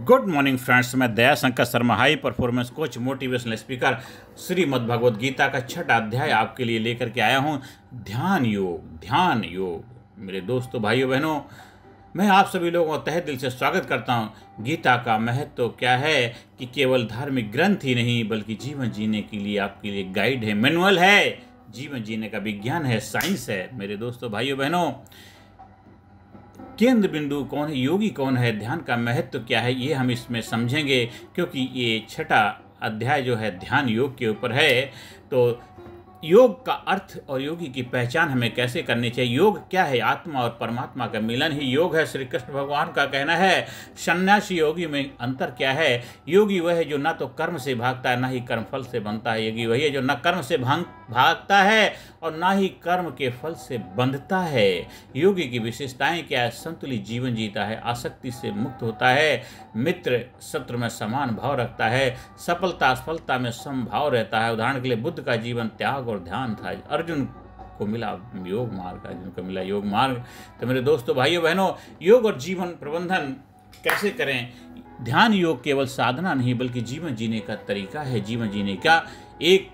Good morning friends, मैं Daya Shankar Sharma, high performance coach, motivational speaker, Shrimad Bhagavad Gita का 6ठा अध्याय आपके लिए लेकर के आया हूँ। ध्यान योग, ध्यान योग। मेरे दोस्तों, भाइयों बहनों, मैं आप सभी लोगों का तहे दिल से स्वागत करता हूँ। गीता का महत्व तो क्या है कि केवल धार्मिक ग्रंथ ही नहीं बल्कि जीवन जीने के लिए आपके लिए गाइड है, मैनुअल है, जीवन जीने का विज्ञान है, साइंस है। मेरे दोस्तों, भाइयों बहनों, केंद्र बिंदु कौन है, योगी कौन है, ध्यान का महत्व क्या है, ये हम इसमें समझेंगे, क्योंकि ये 6ठा अध्याय जो है ध्यान योग के ऊपर है। तो योग का अर्थ और योगी की पहचान हमें कैसे करनी चाहिए। योग क्या है? आत्मा और परमात्मा का मिलन ही योग है। श्री कृष्ण भगवान का कहना है। सन्यासी योगी में अंतर क्या है? योगी वह है जो ना तो कर्म से भागता है ना ही कर्म फल से बनता है। योगी वही है जो न कर्म से भागता है और ना ही कर्म के फल से बंधता है। योगी की विशेषताएं क्या है? संतुलित जीवन जीता है, आसक्ति से मुक्त होता है, मित्र शत्रु में समान भाव रखता है, सफलता असफलता में समभाव रहता है। उदाहरण के लिए बुद्ध का जीवन त्याग और ध्यान था, अर्जुन को मिला योग मार्ग, अर्जुन को मिला योग मार्ग। तो मेरे दोस्तों, भाइयों बहनों, योग और जीवन प्रबंधन कैसे करें? ध्यान योग केवल साधना नहीं बल्कि जीवन जीने का तरीका है, जीवन जीने का एक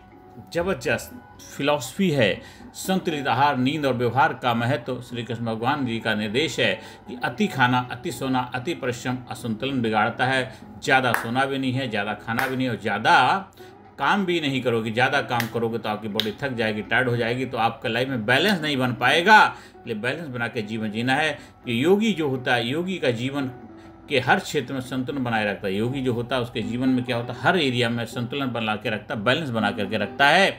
जबरदस्त फिलॉसफी है। संतुलित आहार, नींद और व्यवहार का महत्व श्री कृष्ण भगवान जी का निर्देश है कि अति खाना, अति सोना, अति परिश्रम असंतुलन बिगाड़ता है। ज़्यादा सोना भी नहीं है, ज़्यादा खाना भी नहीं, और ज़्यादा काम भी नहीं करोगे। ज़्यादा काम करोगे तो आपकी बॉडी थक जाएगी, टायर्ड हो जाएगी, तो आपका लाइफ में बैलेंस नहीं बन पाएगा। इसलिए बैलेंस बना के जीवन जीना है। कि योगी जो होता है, योगी का जीवन के हर क्षेत्र में संतुलन बनाए रखता है। योगी जो होता है उसके जीवन में क्या होता है? हर एरिया में संतुलन बना के रखता है, बैलेंस बना करके रखता है।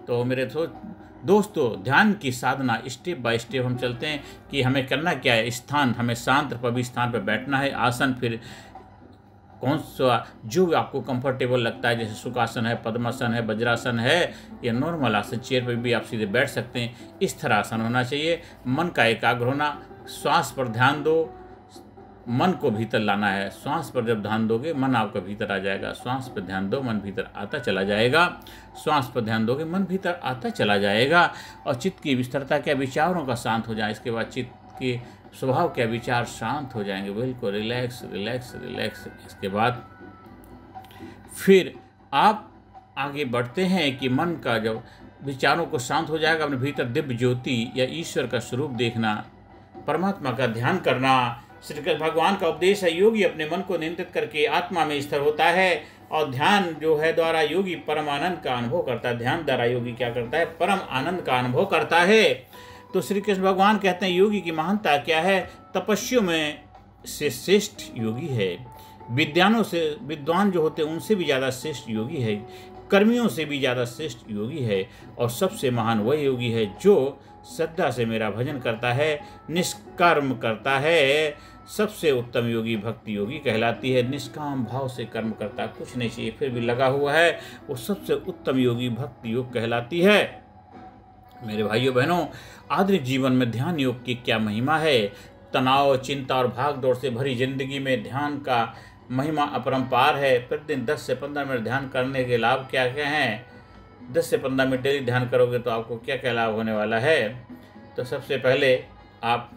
तो मेरे दोस्तों, ध्यान की साधना स्टेप बाय स्टेप हम चलते हैं कि हमें करना क्या है। स्थान, हमें शांत पवित्र स्थान पर बैठना है। आसन, फिर कौन सा जो आपको कंफर्टेबल लगता है, जैसे सुखासन है, पद्मासन है, वज्रासन है, या नॉर्मल आसन, चेयर पर भी आप सीधे बैठ सकते हैं। इस तरह आसन होना चाहिए। मन का एकाग्र होना, श्वास पर ध्यान दो, मन को भीतर लाना है। श्वास पर जब ध्यान दोगे मन आपका भीतर आ जाएगा। श्वास पर ध्यान दो, मन भीतर आता चला जाएगा। श्वास पर ध्यान दोगे मन भीतर आता चला जाएगा। और चित्त की विस्तारता क्या? विचारों का शांत हो जाए। इसके बाद चित्त के स्वभाव क्या? विचार शांत हो जाएंगे, बिल्कुल रिलैक्स रिलैक्स रिलैक्स। इसके बाद फिर आप आगे बढ़ते हैं कि मन का जब विचारों को शांत हो जाएगा, अपने भीतर दिव्य ज्योति या ईश्वर का स्वरूप देखना, परमात्मा का ध्यान करना। श्री कृष्ण भगवान का उपदेश है, योगी अपने मन को नियंत्रित करके आत्मा में स्थिर होता है। और ध्यान जो है द्वारा योगी परम आनंद का अनुभव करता है। ध्यान द्वारा योगी क्या करता है? परम आनंद का अनुभव करता है। तो श्री कृष्ण भगवान कहते हैं योगी की महानता क्या है? तपस्वियों में से श्रेष्ठ योगी है। विद्वान जो होते हैं उनसे भी ज़्यादा श्रेष्ठ योगी है। कर्मियों से भी ज़्यादा श्रेष्ठ योगी है। और सबसे महान वह योगी है जो श्रद्धा से मेरा भजन करता है, निष्कर्म करता है। सबसे उत्तम योगी भक्ति योगी कहलाती है। निष्काम भाव से कर्म करता, कुछ नहीं चाहिए फिर भी लगा हुआ है, वो सबसे उत्तम योगी भक्ति योग कहलाती है। मेरे भाइयों बहनों, आधुनिक जीवन में ध्यान योग की क्या महिमा है। तनाव, चिंता और भाग दौड़ से भरी जिंदगी में ध्यान का महिमा अपरंपार है। प्रतिदिन 10 से 15 मिनट ध्यान करने के लाभ क्या क्या हैं? 10 से 15 मिनट डेली ध्यान करोगे तो आपको क्या क्या लाभ होने वाला है। तो सबसे पहले आप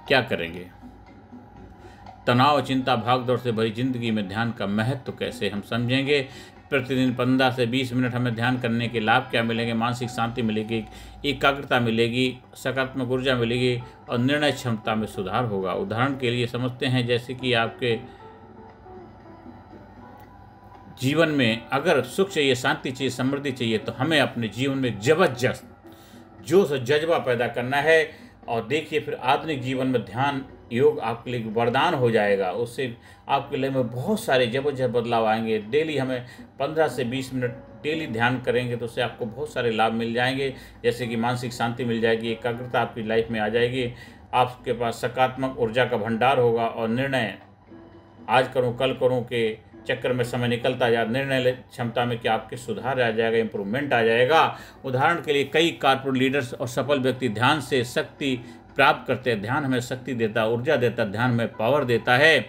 क्या करेंगे? तनाव, चिंता, भागदौड़ से भरी जिंदगी में ध्यान का महत्व कैसे हम समझेंगे। प्रतिदिन 15 से 20 मिनट हमें ध्यान करने के लाभ क्या मिलेंगे? मानसिक शांति मिलेगी, एकाग्रता मिलेगी, सकारात्मक ऊर्जा मिलेगी और निर्णय क्षमता में सुधार होगा। उदाहरण के लिए समझते हैं, जैसे कि आपके जीवन में अगर सुख चाहिए, शांति चाहिए, समृद्धि चाहिए, तो हमें अपने जीवन में जबरदस्त जोश और जज्बा पैदा करना है। और देखिए, फिर आधुनिक जीवन में ध्यान योग आपके लिए वरदान हो जाएगा। उससे आपके लिए में बहुत सारे जबरदस्त बदलाव आएंगे। डेली हमें 15 से 20 मिनट डेली ध्यान करेंगे तो उससे आपको बहुत सारे लाभ मिल जाएंगे। जैसे कि मानसिक शांति मिल जाएगी, एकाग्रता आपकी लाइफ में आ जाएगी, आपके पास सकारात्मक ऊर्जा का भंडार होगा और निर्णय आज करूँ कल करूँ के चक्कर में समय निकलता जाए, निर्णय क्षमता में क्या आपके सुधार आ जाएगा, इंप्रूवमेंट आ जाएगा। उदाहरण के लिए कई कॉर्पोरेट लीडर्स और सफल व्यक्ति ध्यान से शक्ति प्राप्त करते हैं। ध्यान हमें शक्ति देता है, ऊर्जा देता है, ध्यान में पावर देता है।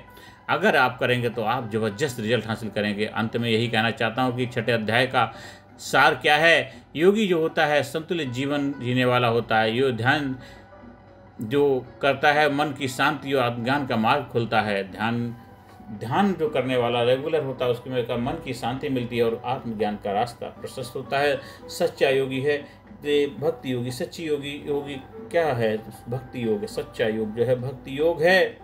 अगर आप करेंगे तो आप जबरदस्त रिजल्ट हासिल करेंगे। अंत में यही कहना चाहता हूँ कि 6ठे अध्याय का सार क्या है। योगी जो होता है संतुलित जीवन जीने वाला होता है। यो ध्यान जो करता है मन की शांति और आत्मज्ञान का मार्ग खुलता है। ध्यान जो करने वाला रेगुलर होता है उसके में मन की शांति मिलती है और आत्मज्ञान का रास्ता प्रशस्त होता है। सच्चा योगी है भक्ति योगी। सच्ची योगी क्या है? भक्ति योग है। सच्चा योग जो है भक्ति योग है।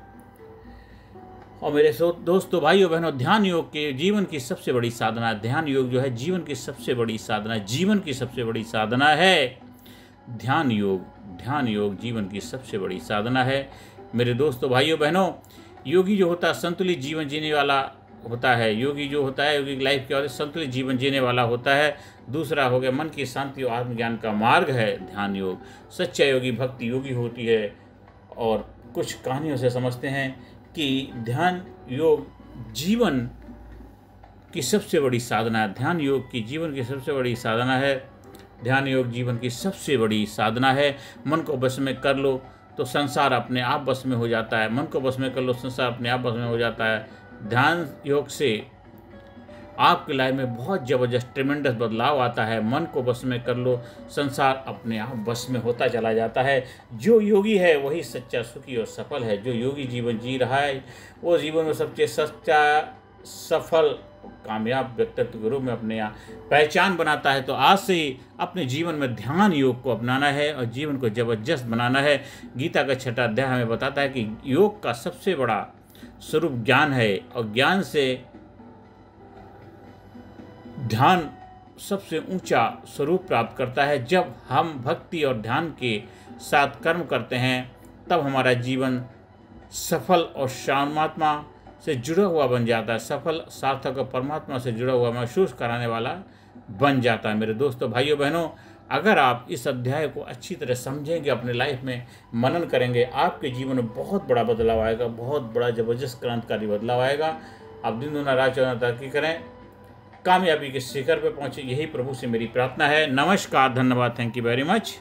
और मेरे दोस्तों, भाइयों बहनों, ध्यान योग के जीवन की सबसे बड़ी साधना, ध्यान योग जो है जीवन की सबसे बड़ी साधना, जीवन की सबसे बड़ी साधना है ध्यान योग जीवन की सबसे बड़ी साधना है। मेरे दोस्तों, भाइयों बहनों, योगी जो होता है संतुलित जीवन जीने वाला होता है। योगी जो होता है, योगी लाइफ क्या होता है? संतुलित जीवन जीने वाला होता है। दूसरा हो गया मन की शांति और आत्मज्ञान का मार्ग है ध्यान योग। सच्चा योगी भक्ति योगी होती है। और कुछ कहानियों से समझते हैं कि ध्यान योग जीवन की सबसे बड़ी साधना है। ध्यान योग की जीवन की सबसे बड़ी साधना है। ध्यान योग जीवन की सबसे बड़ी साधना है। मन को बस में कर लो तो संसार अपने आप बस में हो जाता है। मन को बस में कर लो, संसार अपने आप बस में हो जाता है। ध्यान योग से आपकी लाइफ में बहुत ज़बरदस्त ट्रेमेंडस बदलाव आता है। मन को बस में कर लो, संसार अपने आप बस में होता चला जाता है। जो योगी है वही सच्चा सुखी और सफल है। जो योगी जीवन जी रहा है वो जीवन में सबसे सच्चा सफल कामयाब व्यक्तित्व के रूप में अपने यहाँ पहचान बनाता है। तो आज से ही अपने जीवन में ध्यान योग को अपनाना है और जीवन को जबरदस्त बनाना है। गीता का 6वां अध्याय हमें बताता है कि योग का सबसे बड़ा स्वरूप ज्ञान है और ज्ञान से ध्यान सबसे ऊंचा स्वरूप प्राप्त करता है। जब हम भक्ति और ध्यान के साथ कर्म करते हैं तब हमारा जीवन सफल और परमात्मा से जुड़ा हुआ बन जाता है। सफल, सार्थक और परमात्मा से जुड़ा हुआ महसूस कराने वाला बन जाता है। मेरे दोस्तों, भाइयों बहनों, अगर आप इस अध्याय को अच्छी तरह समझेंगे, अपने लाइफ में मनन करेंगे, आपके जीवन में बहुत बड़ा बदलाव आएगा, बहुत बड़ा जबरदस्त क्रांतिकारी बदलाव आएगा। आप दिन दुना रात चौना तरक्की करें, कामयाबी के शिखर पर पहुंचे, यही प्रभु से मेरी प्रार्थना है। नमस्कार, धन्यवाद, थैंक यू वेरी मच।